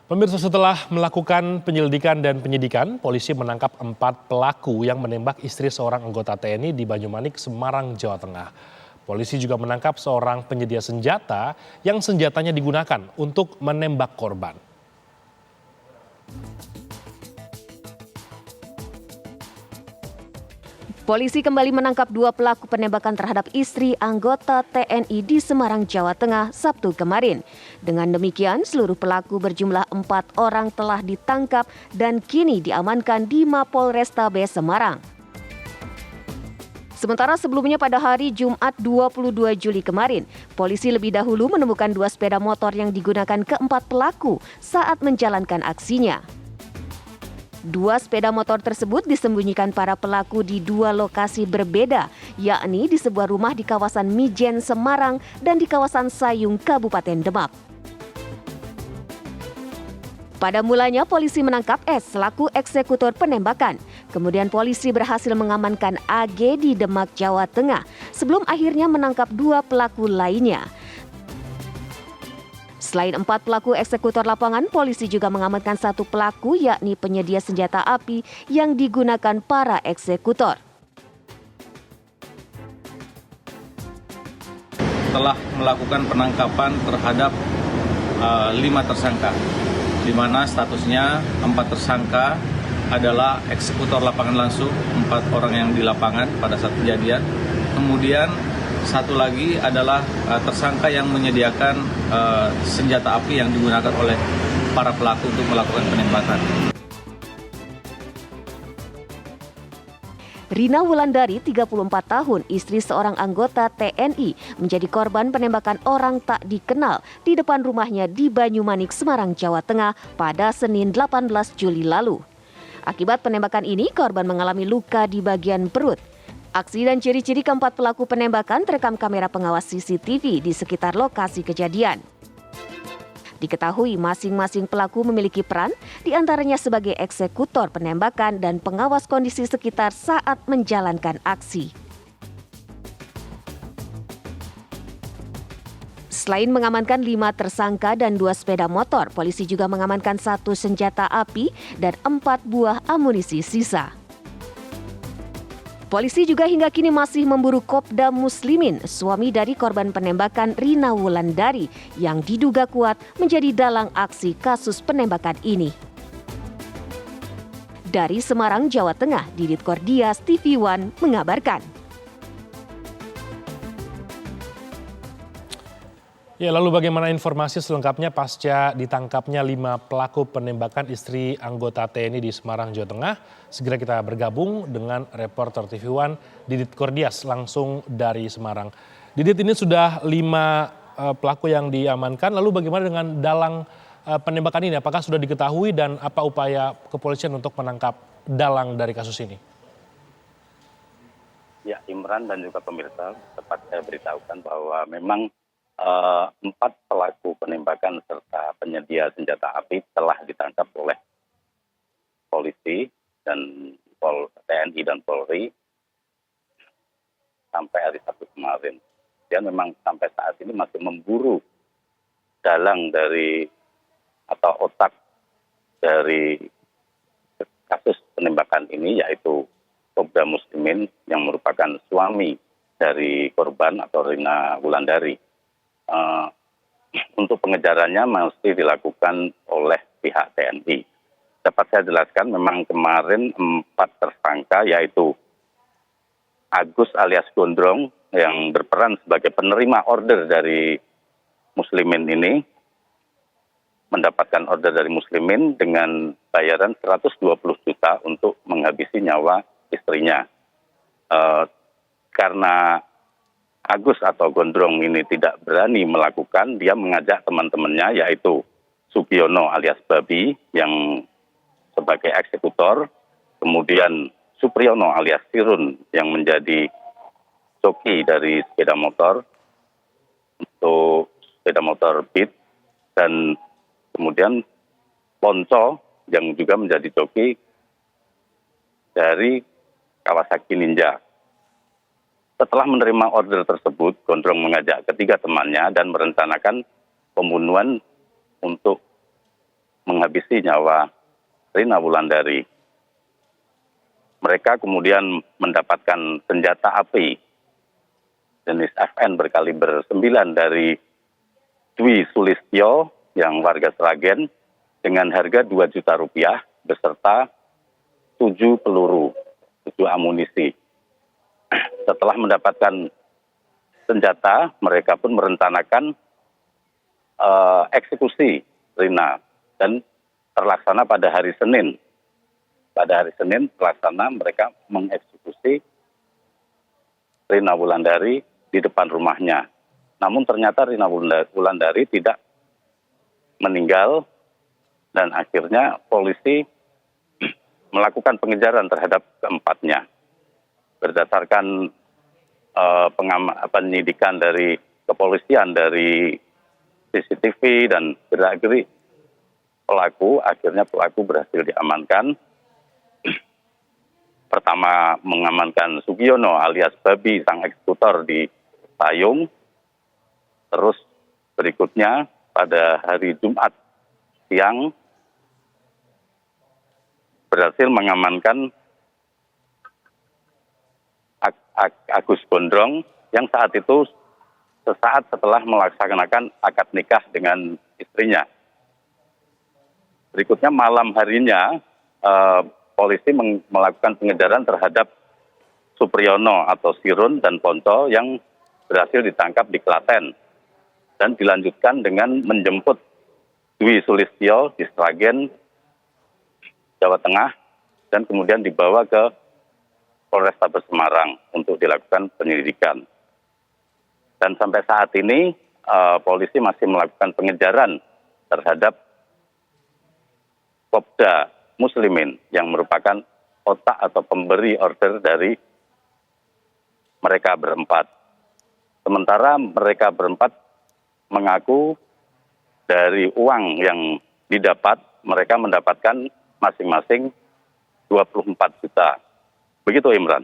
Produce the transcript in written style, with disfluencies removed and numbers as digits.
Pemirsa, setelah melakukan penyelidikan dan penyidikan, polisi menangkap 4 pelaku yang menembak istri seorang anggota TNI di Banyumanik, Semarang, Jawa Tengah. Polisi juga menangkap seorang penyedia senjata yang senjatanya digunakan untuk menembak korban. Polisi kembali menangkap 2 pelaku penembakan terhadap istri anggota TNI di Semarang, Jawa Tengah, Sabtu kemarin. Dengan demikian, seluruh pelaku berjumlah 4 orang telah ditangkap dan kini diamankan di Mapolrestabes Semarang. Sementara sebelumnya pada hari Jumat 22 Juli kemarin, polisi lebih dahulu menemukan 2 sepeda motor yang digunakan keempat pelaku saat menjalankan aksinya. 2 sepeda motor tersebut disembunyikan para pelaku di 2 lokasi berbeda, yakni di sebuah rumah di kawasan Mijen, Semarang dan di kawasan Sayung, Kabupaten Demak. Pada mulanya polisi menangkap S selaku eksekutor penembakan. Kemudian polisi berhasil mengamankan AG di Demak, Jawa Tengah, sebelum akhirnya menangkap 2 pelaku lainnya. Selain 4 pelaku eksekutor lapangan, polisi juga mengamankan 1 pelaku yakni penyedia senjata api yang digunakan para eksekutor. Telah melakukan penangkapan terhadap 5 tersangka, di mana statusnya 4 tersangka adalah eksekutor lapangan langsung, 4 orang yang di lapangan pada saat kejadian. Kemudian 1 lagi adalah tersangka yang menyediakan senjata api yang digunakan oleh para pelaku untuk melakukan penembakan. Rina Wulandari, 34 tahun, istri seorang anggota TNI, menjadi korban penembakan orang tak dikenal di depan rumahnya di Banyumanik, Semarang, Jawa Tengah pada Senin 18 Juli lalu. Akibat penembakan ini, korban mengalami luka di bagian perut. Aksi dan ciri-ciri keempat pelaku penembakan terekam kamera pengawas CCTV di sekitar lokasi kejadian. Diketahui masing-masing pelaku memiliki peran, diantaranya sebagai eksekutor penembakan dan pengawas kondisi sekitar saat menjalankan aksi. Selain mengamankan 5 tersangka dan 2 sepeda motor, polisi juga mengamankan 1 senjata api dan 4 buah amunisi sisa. Polisi juga hingga kini masih memburu Kopda Muslimin, suami dari korban penembakan Rina Wulandari, yang diduga kuat menjadi dalang aksi kasus penembakan ini. Dari Semarang, Jawa Tengah, Didit Kordias, TV One mengabarkan. Ya, lalu bagaimana informasi selengkapnya pasca ditangkapnya 5 pelaku penembakan istri anggota TNI di Semarang, Jawa Tengah? Segera kita bergabung dengan reporter TV One Didit Kordias langsung dari Semarang. Didit, ini sudah 5 pelaku yang diamankan, lalu bagaimana dengan dalang penembakan ini? Apakah sudah diketahui dan apa upaya kepolisian untuk menangkap dalang dari kasus ini? Ya, Imran dan juga pemirsa, tepat saya beritahukan bahwa memang 4 pelaku penembakan serta penyedia senjata api telah ditangkap oleh polisi dan TNI dan Polri sampai hari Sabtu kemarin. Dan memang sampai saat ini masih memburu dalang dari atau otak dari kasus penembakan ini, yaitu Kopda Muslimin yang merupakan suami dari korban atau Rina Wulandari. Untuk pengejarannya masih dilakukan oleh pihak TNI. Dapat saya jelaskan, memang kemarin 4 tersangka, yaitu Agus alias Gondrong yang berperan sebagai penerima order dari Muslimin ini, mendapatkan order dari Muslimin dengan bayaran 120 juta untuk menghabisi nyawa istrinya. Karena Agus atau Gondrong ini tidak berani melakukan, dia mengajak teman-temannya, yaitu Sugiono alias Babi yang sebagai eksekutor, kemudian Supriyono alias Sirun yang menjadi joki dari sepeda motor untuk sepeda motor Beat, dan kemudian Ponco yang juga menjadi joki dari Kawasaki Ninja. Setelah menerima order tersebut, Gondrong mengajak ketiga temannya dan merencanakan pembunuhan untuk menghabisi nyawa Rina Wulandari. Mereka kemudian mendapatkan senjata api jenis FN berkaliber 9 dari Dwi Sulistyo yang warga Sragen dengan harga 2 juta rupiah beserta 7 peluru, 7 amunisi. Setelah mendapatkan senjata, mereka pun merencanakan eksekusi Rina dan terlaksana pada hari Senin. Pada hari Senin terlaksana mereka mengeksekusi Rina Wulandari di depan rumahnya. Namun ternyata Rina Wulandari tidak meninggal dan akhirnya polisi melakukan pengejaran terhadap keempatnya. Berdasarkan penyidikan dari kepolisian, dari CCTV dan gerak-gerik pelaku, akhirnya pelaku berhasil diamankan. Pertama mengamankan Sugiono alias Babi, sang eksekutor di Payung. Terus berikutnya pada hari Jumat siang berhasil mengamankan Agus Gondrong yang saat itu sesaat setelah melaksanakan akad nikah dengan istrinya. Berikutnya malam harinya polisi melakukan pengejaran terhadap Supriyono atau Sirun dan Ponto yang berhasil ditangkap di Klaten dan dilanjutkan dengan menjemput Dwi Sulistyo di Sragen, Jawa Tengah dan kemudian dibawa ke Polrestabes Semarang untuk dilakukan penyelidikan. Dan sampai saat ini polisi masih melakukan pengejaran terhadap Kopda Muslimin yang merupakan otak atau pemberi order dari mereka berempat. Sementara mereka berempat mengaku dari uang yang didapat, mereka mendapatkan masing-masing 24 juta. Begitu Imran.